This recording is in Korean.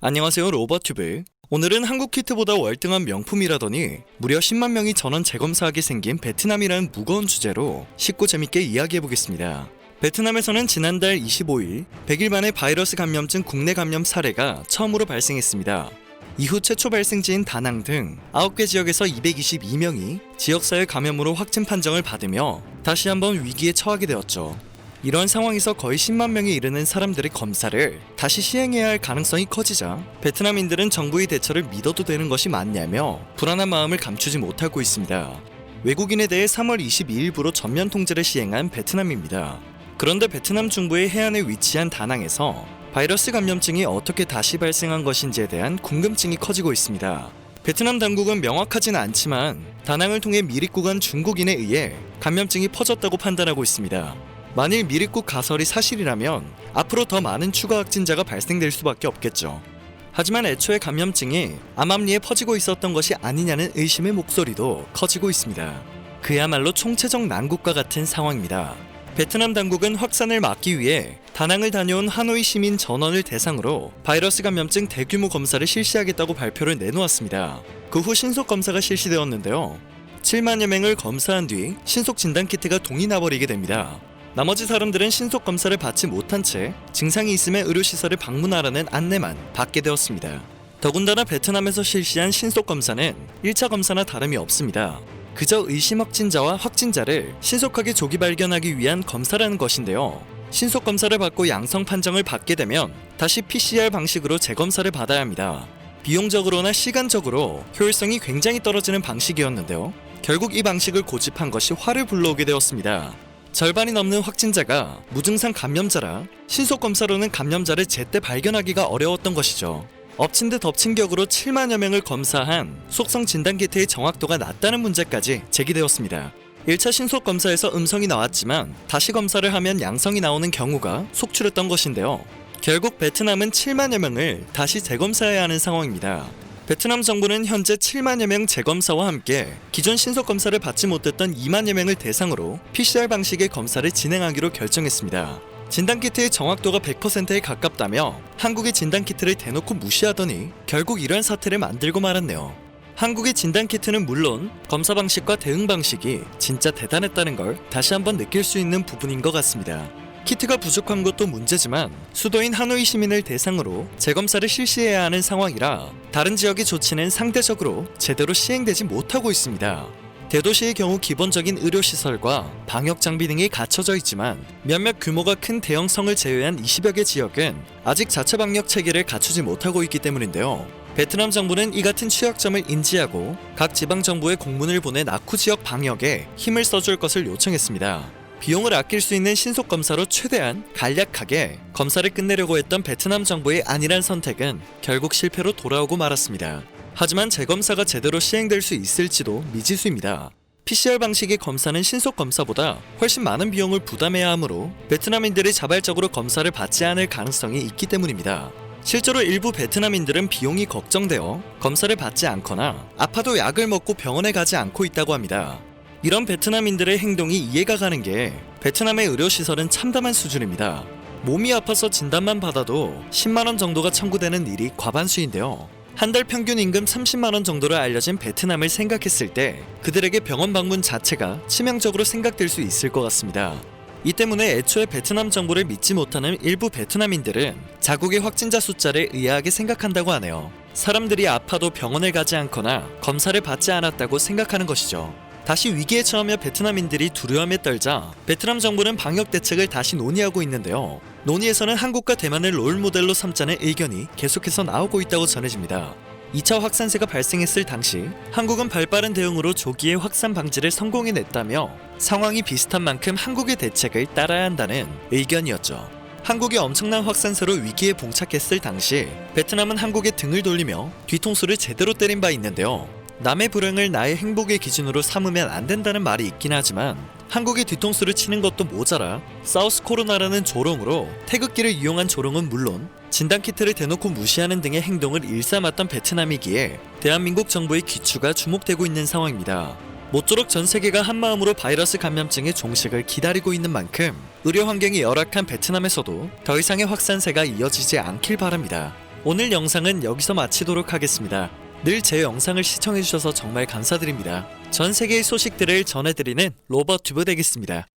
안녕하세요, 로버튜브. 오늘은 한국 키트보다 월등한 명품이라더니 무려 10만 명이 전원 재검사하게 생긴 베트남이라는 무거운 주제로 쉽고 재밌게 이야기해보겠습니다. 베트남에서는 지난달 25일 100일 만에 바이러스 감염증 국내 감염 사례가 처음으로 발생했습니다. 이후 최초 발생지인 다낭 등 9개 지역에서 222명이 지역사회 감염으로 확진 판정을 받으며 다시 한번 위기에 처하게 되었죠. 이런 상황에서 거의 10만 명에 이르는 사람들의 검사를 다시 시행해야 할 가능성이 커지자 베트남인들은 정부의 대처를 믿어도 되는 것이 맞냐며 불안한 마음을 감추지 못하고 있습니다. 외국인에 대해 3월 22일부로 전면 통제를 시행한 베트남입니다. 그런데 베트남 중부의 해안에 위치한 다낭에서 바이러스 감염증이 어떻게 다시 발생한 것인지에 대한 궁금증이 커지고 있습니다. 베트남 당국은 명확하지는 않지만 다낭을 통해 미립국한 중국인에 의해 감염증이 퍼졌다고 판단하고 있습니다. 만일 미립국 가설이 사실이라면 앞으로 더 많은 추가 확진자가 발생될 수밖에 없겠죠. 하지만 애초에 감염증이 암암리에 퍼지고 있었던 것이 아니냐는 의심의 목소리도 커지고 있습니다. 그야말로 총체적 난국과 같은 상황입니다. 베트남 당국은 확산을 막기 위해 다낭을 다녀온 하노이 시민 전원을 대상으로 바이러스 감염증 대규모 검사를 실시하겠다고 발표를 내놓았습니다. 그 후 신속 검사가 실시되었는데요. 7만여 명을 검사한 뒤 신속 진단키트가 동이 나버리게 됩니다. 나머지 사람들은 신속 검사를 받지 못한 채 증상이 있으면 의료시설을 방문하라는 안내만 받게 되었습니다. 더군다나 베트남에서 실시한 신속 검사는 1차 검사나 다름이 없습니다. 그저 의심 확진자와 확진자를 신속하게 조기 발견하기 위한 검사라는 것인데요. 신속 검사를 받고 양성 판정을 받게 되면 다시 PCR 방식으로 재검사를 받아야 합니다. 비용적으로나 시간적으로 효율성이 굉장히 떨어지는 방식이었는데요. 결국 이 방식을 고집한 것이 화를 불러오게 되었습니다. 절반이 넘는 확진자가 무증상 감염자라 신속 검사로는 감염자를 제때 발견하기가 어려웠던 것이죠. 엎친 데 덮친 격으로 7만여 명을 검사한 속성 진단키트의 정확도가 낮다는 문제까지 제기되었습니다. 1차 신속 검사에서 음성이 나왔지만 다시 검사를 하면 양성이 나오는 경우가 속출했던 것인데요. 결국 베트남은 7만여 명을 다시 재검사해야 하는 상황입니다. 베트남 정부는 현재 7만여 명 재검사와 함께 기존 신속검사를 받지 못했던 2만여 명을 대상으로 PCR 방식의 검사를 진행하기로 결정했습니다. 진단키트의 정확도가 100%에 가깝다며 한국의 진단키트를 대놓고 무시하더니 결국 이런 사태를 만들고 말았네요. 한국의 진단키트는 물론 검사 방식과 대응 방식이 진짜 대단했다는 걸 다시 한번 느낄 수 있는 부분인 것 같습니다. 키트가 부족한 것도 문제지만 수도인 하노이 시민을 대상으로 재검사를 실시해야 하는 상황이라 다른 지역의 조치는 상대적으로 제대로 시행되지 못하고 있습니다. 대도시의 경우 기본적인 의료시설과 방역장비 등이 갖춰져 있지만 몇몇 규모가 큰 대형성을 제외한 20여 개 지역은 아직 자체 방역 체계를 갖추지 못하고 있기 때문인데요. 베트남 정부는 이 같은 취약점을 인지하고 각 지방정부에 공문을 보내 낙후 지역 방역에 힘을 써줄 것을 요청했습니다. 비용을 아낄 수 있는 신속검사로 최대한 간략하게 검사를 끝내려고 했던 베트남 정부의 안일한 선택은 결국 실패로 돌아오고 말았습니다. 하지만 재검사가 제대로 시행될 수 있을지도 미지수입니다. PCR 방식의 검사는 신속검사보다 훨씬 많은 비용을 부담해야 하므로 베트남인들이 자발적으로 검사를 받지 않을 가능성이 있기 때문입니다. 실제로 일부 베트남인들은 비용이 걱정되어 검사를 받지 않거나 아파도 약을 먹고 병원에 가지 않고 있다고 합니다. 이런 베트남인들의 행동이 이해가 가는 게 베트남의 의료시설은 참담한 수준입니다. 몸이 아파서 진단만 받아도 10만원 정도가 청구되는 일이 과반수인데요. 한 달 평균 임금 30만원 정도로 알려진 베트남을 생각했을 때 그들에게 병원 방문 자체가 치명적으로 생각될 수 있을 것 같습니다. 이 때문에 애초에 베트남 정부를 믿지 못하는 일부 베트남인들은 자국의 확진자 숫자를 의아하게 생각한다고 하네요. 사람들이 아파도 병원을 가지 않거나 검사를 받지 않았다고 생각하는 것이죠. 다시 위기에 처하며 베트남인들이 두려움에 떨자 베트남 정부는 방역 대책을 다시 논의하고 있는데요. 논의에서는 한국과 대만을 롤모델로 삼자는 의견이 계속해서 나오고 있다고 전해집니다. 2차 확산세가 발생했을 당시 한국은 발빠른 대응으로 조기에 확산 방지를 성공해냈다며 상황이 비슷한 만큼 한국의 대책을 따라야 한다는 의견이었죠. 한국이 엄청난 확산세로 위기에 봉착했을 당시 베트남은 한국에 등을 돌리며 뒤통수를 제대로 때린 바 있는데요. 남의 불행을 나의 행복의 기준으로 삼으면 안 된다는 말이 있긴 하지만 한국이 뒤통수를 치는 것도 모자라 사우스 코로나라는 조롱으로 태극기를 이용한 조롱은 물론 진단키트를 대놓고 무시하는 등의 행동을 일삼았던 베트남이기에 대한민국 정부의 귀추가 주목되고 있는 상황입니다. 모쪼록 전 세계가 한마음으로 바이러스 감염증의 종식을 기다리고 있는 만큼 의료 환경이 열악한 베트남에서도 더 이상의 확산세가 이어지지 않길 바랍니다. 오늘 영상은 여기서 마치도록 하겠습니다. 늘 제 영상을 시청해주셔서 정말 감사드립니다. 전 세계의 소식들을 전해드리는 로버튜브 되겠습니다.